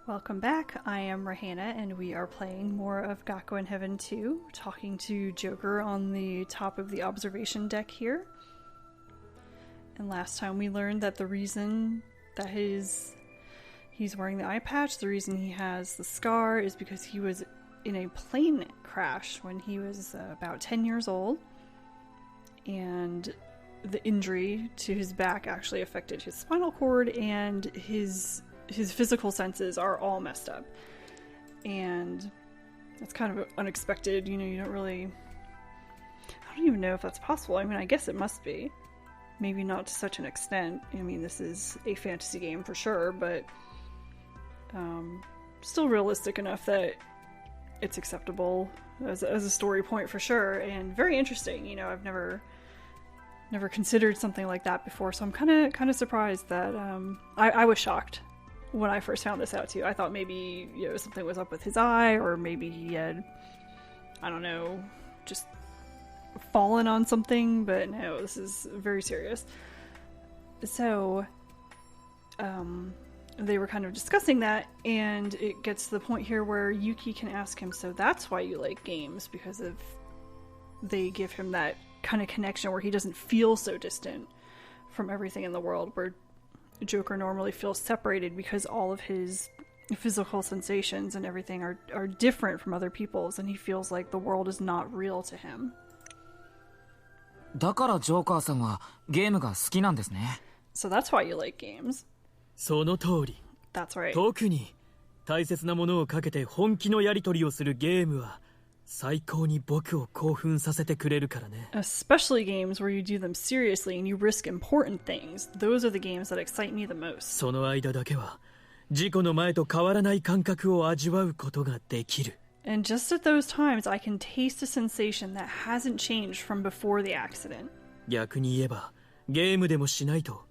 Welcome back. I am Rahana, and we are playing more of Gakuen Heaven 2, talking to Joker on the top of the observation deck here. And last time we learned that the reason that he's wearing the eye patch, the reason he has the scar, is because he was in a plane crash when he was about 10 years old. And the injury to his back actually affected his spinal cord, and his physical senses are all messed up. And that's kind of unexpected. You know, I don't even know if that's possible. I mean, I guess it must be. Maybe not to such an extent. I mean, this is a fantasy game for sure, but still realistic enough that it's acceptable as a story point for sure, and very interesting. You know, I've never considered something like that before, so I'm kind of surprised that I was shocked when I first found this out too. I thought maybe, you know, something was up with his eye, or maybe he had, I don't know, just fallen on something, but no, this is very serious. So they were kind of discussing that, and it gets to the point here where Yuki can ask him, so that's why you like games, because they give him that kind of connection where he doesn't feel so distant from everything in the world, where Joker normally feels separated because all of his physical sensations and everything are different from other people's, and he feels like the world is not real to him. だからジョーカーさんはゲームが好きなんですね。 So that's why you like games. その通り。 That's right. 特に大切なものをかけて本気のやり取りをするゲームは最高に僕を興奮させてくれるからね。 Especially games where you do them seriously and you risk important things. Those are the games that excite me the most. その間だけは事故の前と変わらない感覚を味わうことができる。 And just at those times, I can taste a sensation that hasn't changed from before the accident. 逆に言えばゲームでもしないと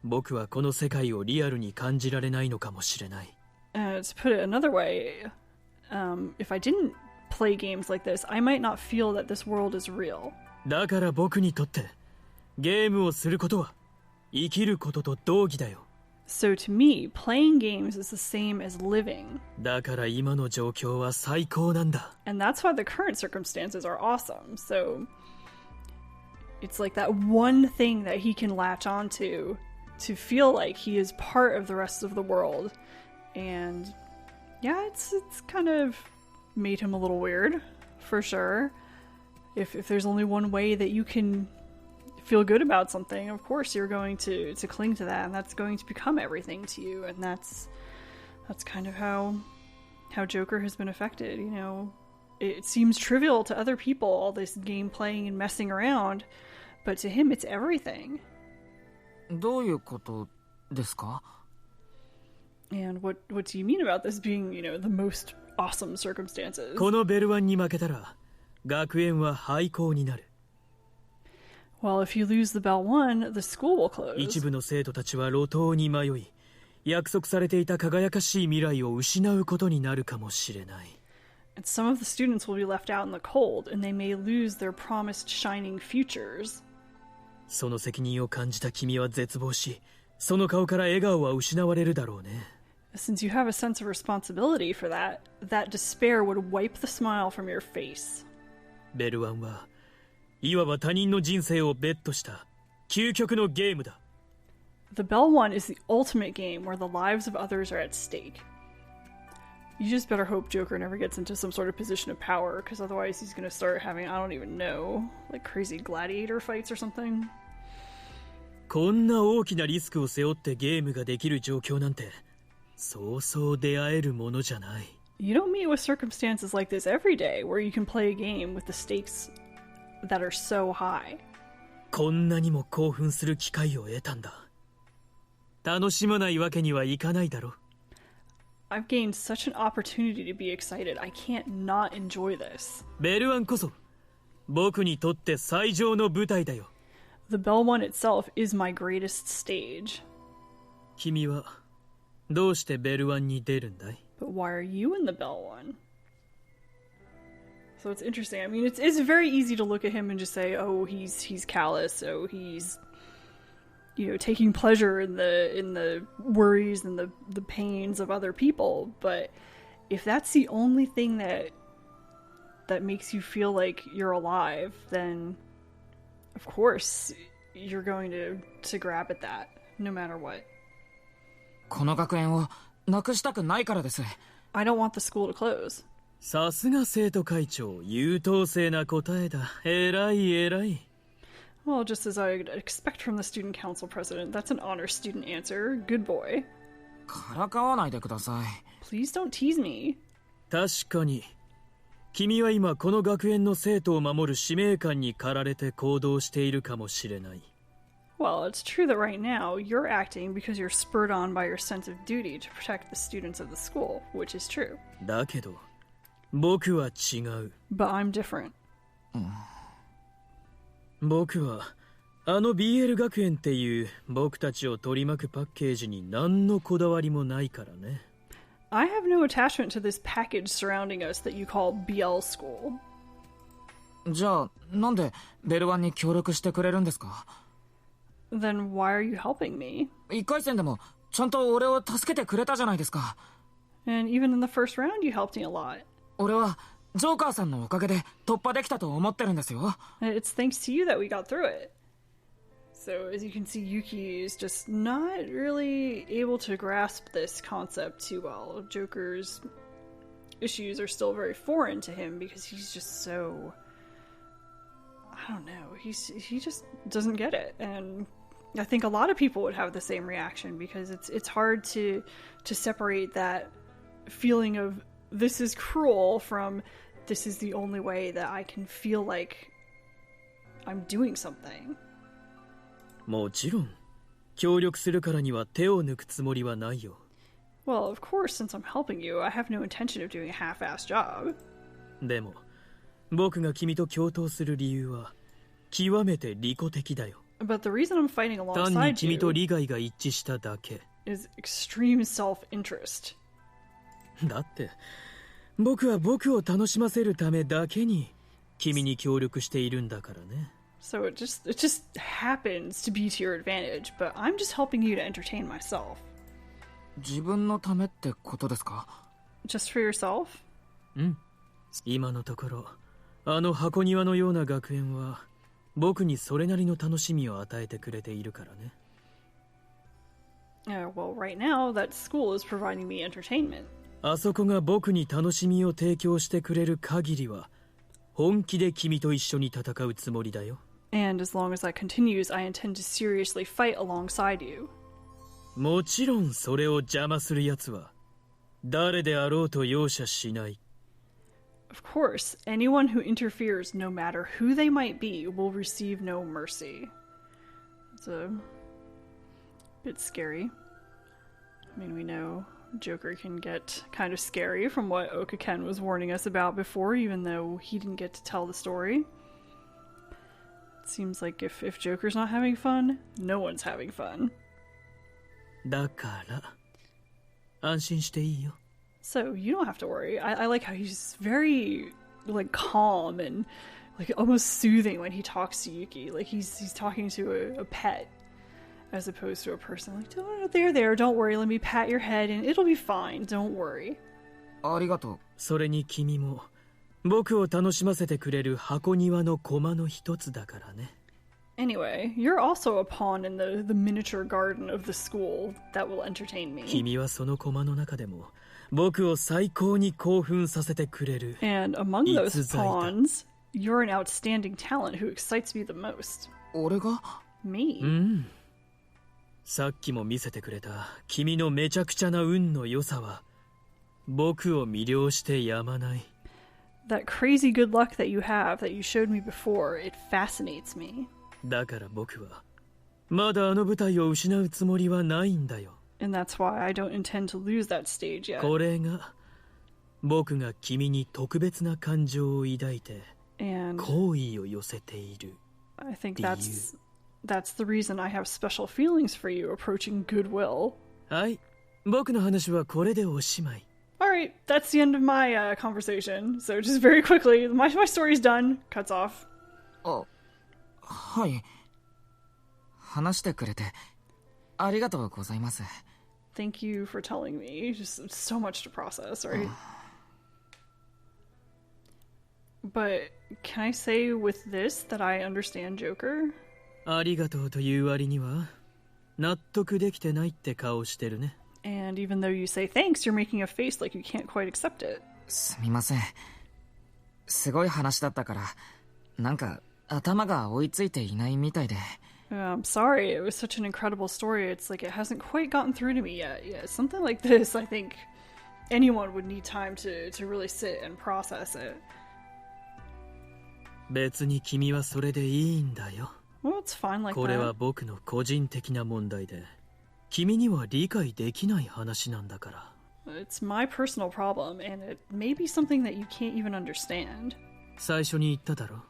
僕はこの世界をリアルに感じられないのかもしれない。 To put it another way, if I didn't play games like this, I might not feel that this world is real. だから僕にとってゲームをすることは生きることと同義だよ。 So to me, playing games is the same as living. だから今の状況は最高なんだ。 And that's why the current circumstances are awesome. So it's like that one thing that he can latch onto to feel like he is part of the rest of the world. And yeah, it's kind of made him a little weird, for sure. If there's only one way that you can feel good about something, of course you're going to cling to that, and that's going to become everything to you. And that's kind of how Joker has been affected. You know, it seems trivial to other people, all this game playing and messing around, but to him it's everything. どういうことですか? And what do you mean about this being, you know, the most awesome circumstances? このベルワンに負けたら学園は廃校になる。 Well, if you lose the Bell 1, the school will close. 一部の生徒たちは路頭に迷い、約束されていた輝かしい未来を失うことになるかもしれない。 And some of the students will be left out in the cold, and they may lose their promised shining futures. その責任を感じた君は絶望し、その顔から笑顔は失われるだろうね。 Since you have a sense of responsibility for that despair would wipe the smile from your face. ベルワンはいわば他人の人生をベットした究極のゲームだ。 The Bell 1 is the ultimate game where the lives of others are at stake. You just better hope Joker never gets into some sort of position of power, because otherwise he's going to start having, I don't even know, like crazy gladiator fights or something. こんな大きなリスクを背負ってゲームができる状況なんてそうそう出会えるものじゃない。 You don't meet with circumstances like this every day, where you can play a game with the stakes that are so high. こんなにも興奮する機会を得たんだ。楽しまないわけにはいかないだろ。 I've gained such an opportunity to be excited. I can't not enjoy this. ベルワンこそ僕にとって最上の舞台だよ。 The Bell 1 itself is my greatest stage. 君はどうしてベルワンに出るんだい? But why are you in the Bell 1? So it's interesting. I mean, it's very easy to look at him and just say, oh, he's callous, oh, he's taking pleasure in the worries and the pains of other people. But if that's the only thing that makes you feel like you're alive, then of course you're going to grab at that, no matter what. この学園をなくしたくないからです。 I don't want the school to close. さすが生徒会長、優等生な答えだ。偉い偉い。 Well, just as I'd expect from the student council president, that's an honor student answer. Good boy. からかわないでください。 Please don't tease me. 確かに。君は今この学園の生徒を守る使命感に駆られて行動しているかもしれない。 Well, it's true that right now you're acting because you're spurred on by your sense of duty to protect the students of the school, which is true. だけど、僕は違う。 But I'm different. 僕はあの BL 学園っていう僕たちを取り巻くパッケージに何のこだわりもないからね。 I have no attachment to this package surrounding us that you call BL school. じゃあなんでベルワンに協力してくれるんですか？ Then why are you helping me? 1回戦でもちゃんと俺を助けてくれたじゃないですか。 And even in the first round, you helped me a lot. 俺はジョーカーさんのおかげで突破できたと思ってるんですよ。 And it's thanks to you that we got through it. So as you can see, Yuki is just not really able to grasp this concept too well. Joker's issues are still very foreign to him because he's just so... I don't know. He just doesn't get it. And I think a lot of people would have the same reaction because it's hard to separate that feeling of this is cruel from this is the only way that I can feel like I'm doing something. もちろん、協力するからには手を抜くつもりはないよ。 Well, of course, since I'm helping you, I have no intention of doing a half-assed job. でも、僕が君と共闘する理由は極めて利己的だよ。 But the reason I'm fighting 単に alongside 君と you 利害が一致しただけ。 is extreme self-interest. だって僕は僕を楽しませるためだけに君に協力しているんだからね。 So it just happens to be to your advantage, but I'm just helping you to entertain myself. 自分のためってことですか？ Just for yourself? うん。今のところあの箱庭のような学園は僕にそれなりの楽しみを与えてくれているからね。 Well, right now, that school is providing me entertainment. あそこが僕に楽しみを提供してくれる限りは本気で君と一緒に戦うつもりだよ。 And as long as that continues, I intend to seriously fight alongside you. もちろんそれを邪魔する奴は誰であろうと容赦しない。 Of course, anyone who interferes, no matter who they might be, will receive no mercy. It's a bit scary. I mean, we know Joker can get kind of scary from what Okaken was warning us about before, even though he didn't get to tell the story. It seems like if Joker's not having fun, no one's having fun. だから安心していいよ。 So you don't have to worry. I like how he's very like calm and like almost soothing when he talks to Yuki. Like he's talking to a pet as opposed to a person. Like, oh, there, don't worry. Let me pat your head and it'll be fine. Don't worry. ありがとう。それに君も僕を楽しませてくれる箱庭の駒の一つだからね。 Anyway, you're also a pawn in the miniature garden of the school that will entertain me. 君はその駒の中でも僕を最高に興奮させてくれる。 And among those pawns, you're an outstanding talent who excites me the most. 俺が？ Me? うん。さっきも見せてくれた君のめちゃくちゃな運の良さは僕を魅了してやまない。 That crazy good luck that you have that you showed me before, it fascinates me. だから僕はまだあの舞台を失うつもりはないんだよ。 And that's why I don't intend to lose that stage yet. これが僕が君に特別な感情を抱いて And 好意を寄せている。 I think that's the reason I have special feelings for you approaching goodwill. はい、僕の話はこれでおしまい。 Alright, that's the end of my conversation. So just very quickly, my story's done. Cuts off. あ、はい。話してくれてありがとうございます。 Thank you for telling me. Just so much to process, right? But can I say with this that I understand Joker? ありがとうという割には納得できてないって顔してるね。 And even though you say thanks, you're making a face like you can't quite accept it. すみません。すごい話だったから、なんか頭が追いついていないみたいで。I'm sorry, it was such an incredible story. It's like it hasn't quite gotten through to me yet. Yeah, something like this, I think anyone would need time to really sit and process it. 別に君はそれでいいんだよ。 Well, it's fine like これは that. 僕の個人的な問題で、君には理解できない話なんだから。 It's my personal problem, and it may be something that you can't even understand. 最初に言っただろ。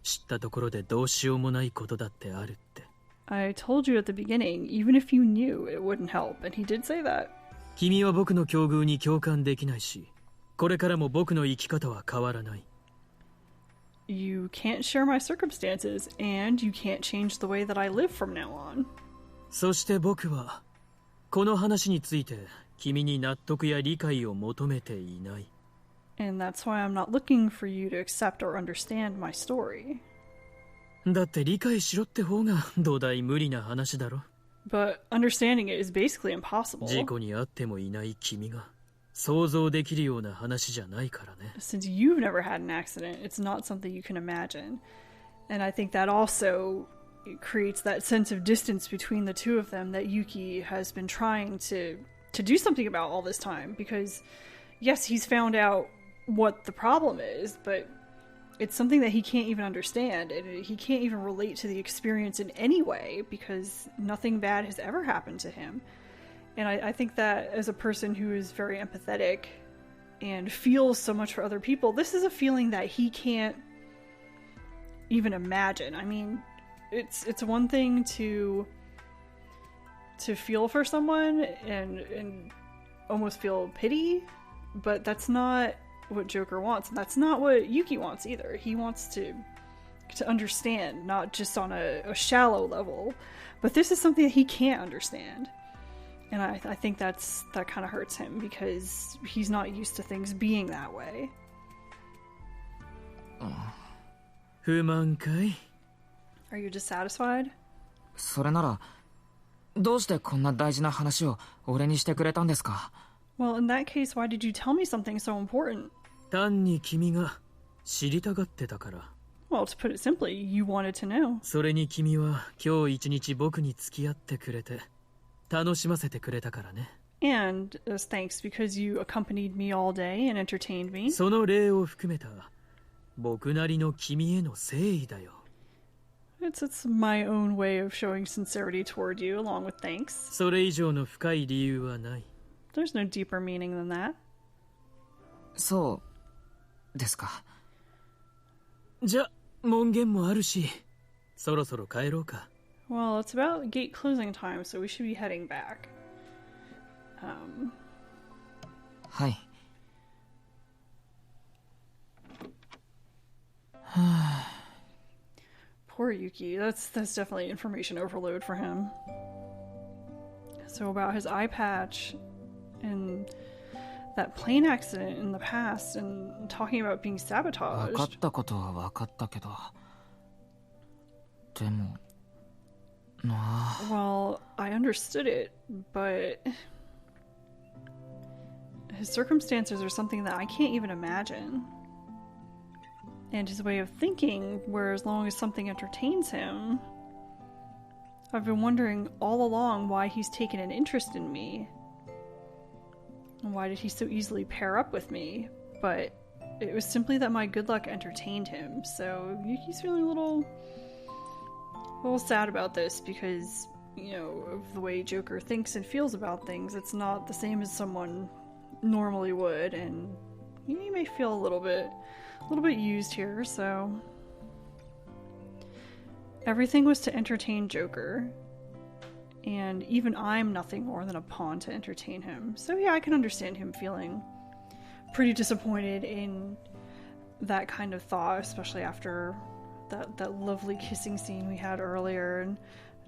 知ったところでどうしようもないことだってあるって。 I told you at the beginning, even if you knew, it wouldn't help, and he did say that. 君は僕の境遇に共感できないし、これからも僕の生き方は変わらない。 You can't share my circumstances, and you can't change the way that I live from now on. そして僕はこの話について君に納得や理解を求めていない。 And that's why I'm not looking for you to accept or understand my story. だって理解しろって方がどだい無理な話だろ。 But understanding it is basically impossible. 事故に遭ってもいない君が想像できるような話じゃないからね。 Since you've never had an accident, it's not something you can imagine. And I think that also creates that sense of distance between the two of them that Yuki has been trying to do something about all this time. Because, yes, he's found out what the problem is, but it's something that he can't even understand, and he can't even relate to the experience in any way because nothing bad has ever happened to him. And I think that as a person who is very empathetic and feels so much for other people, this is a feeling that he can't even imagine. I mean, it's one thing to feel for someone and almost feel pity, but that's not what Joker wants, and that's not what Yuki wants either. He wants to understand, not just on a shallow level, but this is something that he can't understand. And I think that kind of hurts him because he's not used to things being that way. 不満かい？ Are you dissatisfied? それなら、どうしてこんな大事な話を俺にしてくれたんですか？ Well, in that case, why did you tell me something so important? 単に君が知りたがってたから。 Well, to put it simply, you wanted to know. それに君は今日一日僕に付き合ってくれて楽しませてくれたからね。 And as thanks because you accompanied me all day and entertained me. その礼を含めた僕なりの君への誠意だよ。 It's my own way of showing sincerity toward you, along with thanks. それ以上の深い理由はない。 There's no deeper meaning than that. そうですか。じゃ、門限もあるし、そろそろ帰ろうか。 Well, it's about gate closing time, so we should be heading back. はい。 Poor Yuki. That's definitely information overload for him. So about his eye patch and that plane accident in the past and talking about being 分 sabotaged. かったことは分かったけど、でもなあ。 Well, I understood it, but his circumstances are something that I can't even imagine. And his way of thinking, where as long as something entertains him, I've been wondering all along why he's taken an interest in me. And why did he so easily pair up with me? But it was simply that my good luck entertained him. So Yuki's feeling a little sad about this because, you know, of the way Joker thinks and feels about things. It's not the same as someone normally would, and he may feel a little bit used here, so everything was to entertain Joker, and even I'm nothing more than a pawn to entertain him. So yeah, I can understand him feeling pretty disappointed in that kind of thought, especially after that lovely kissing scene we had earlier, and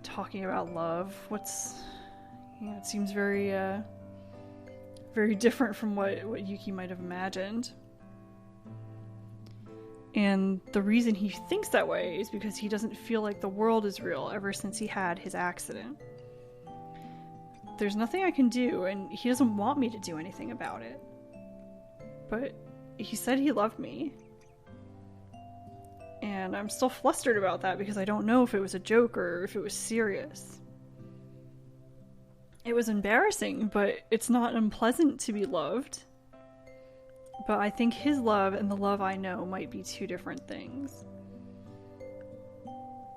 talking about love. It seems very, very different from what Yuki might have imagined. And the reason he thinks that way is because he doesn't feel like the world is real ever since he had his accident. There's nothing I can do, and he doesn't want me to do anything about it. But he said he loved me. And I'm still flustered about that because I don't know if it was a joke or if it was serious. It was embarrassing, but it's not unpleasant to be loved. But I think his love and the love I know might be two different things.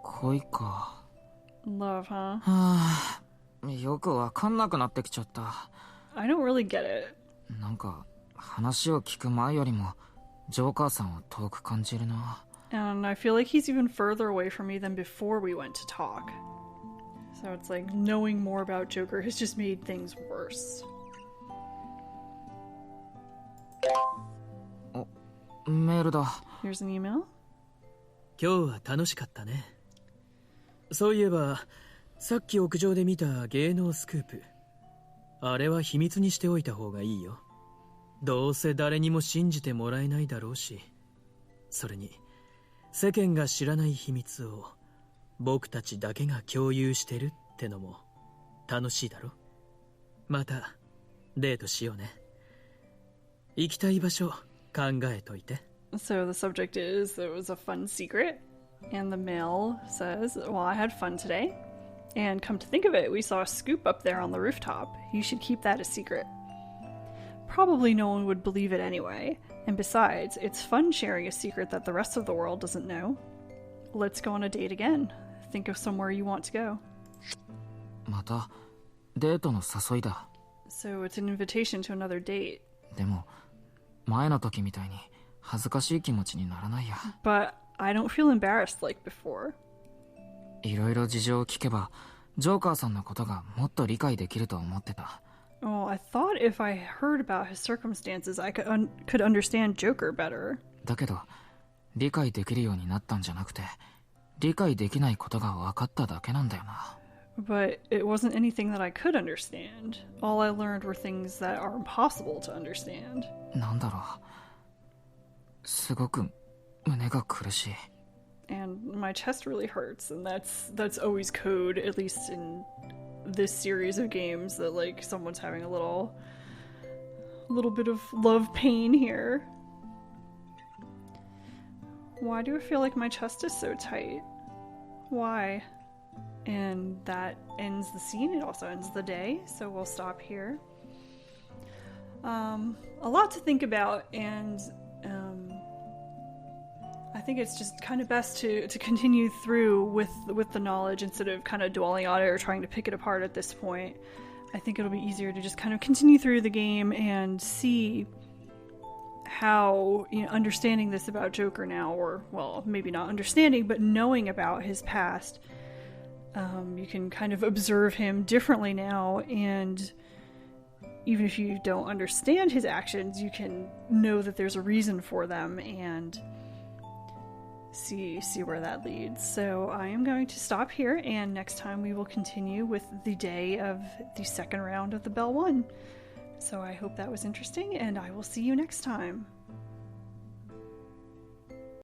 恋か。 Love, huh? はあ、よくわかんなくなってきちゃった。 I don't really get it. なんか話を聞く前よりもジョーカーさんを遠く感じるな。 And I feel like he's even further away from me than before we went to talk. So it's like knowing more about Joker has just made things worse. メールだ。 Here's an email. 今日は楽しかったね。そういえばさっき屋上で見た芸能スクープ、あれは秘密にしておいた方がいいよ。どうせ誰にも信じてもらえないだろうし、それに世間が知らない秘密を僕たちだけが共有してるってのも楽しいだろ。またデートしようね。行きたい場所考えといて。 So the subject is, it was a fun secret. And the mail says, well, I had fun today. And come to think of it, we saw a scoop up there on the rooftop. You should keep that a secret. Probably no one would believe it anyway. And besides, it's fun sharing a secret that the rest of the world doesn't know. Let's go on a date again. Think of somewhere you want to go. またデートの誘いだ。 So it's an invitation to another date. でも前の時みたいに恥ずかしい気持ちにならないや。 But I don't feel embarrassed like before. いろいろ事情を聞けばジョーカーさんのことがもっと理解できると思ってた。 Oh, I thought if I heard about his circumstances, I could understand Joker better. だけど理解できるようになったんじゃなくて理解できないことが分かっただけなんだよな。 But it wasn't anything that I could understand. All I learned were things that are impossible to understand. なんだろう。すごく胸が苦しい。 And my chest really hurts, and that's always code, at least in this series of games, that like someone's having a little bit of love pain here. Why do I feel like my chest is so tight? Why? And that ends the scene. It also ends the day, so we'll stop here. A lot to think about, and I think it's just kind of best to continue through with the knowledge instead of kind of dwelling on it or trying to pick it apart at this point. I think it'll be easier to just kind of continue through the game and see how, understanding this about Joker now, or, well, maybe not understanding, but knowing about his past, you can kind of observe him differently now, and even if you don't understand his actions, you can know that there's a reason for them and see where that leads. So I am going to stop here, and next time we will continue with the day of the second round of the Bell 1. So I hope that was interesting, and I will see you next time.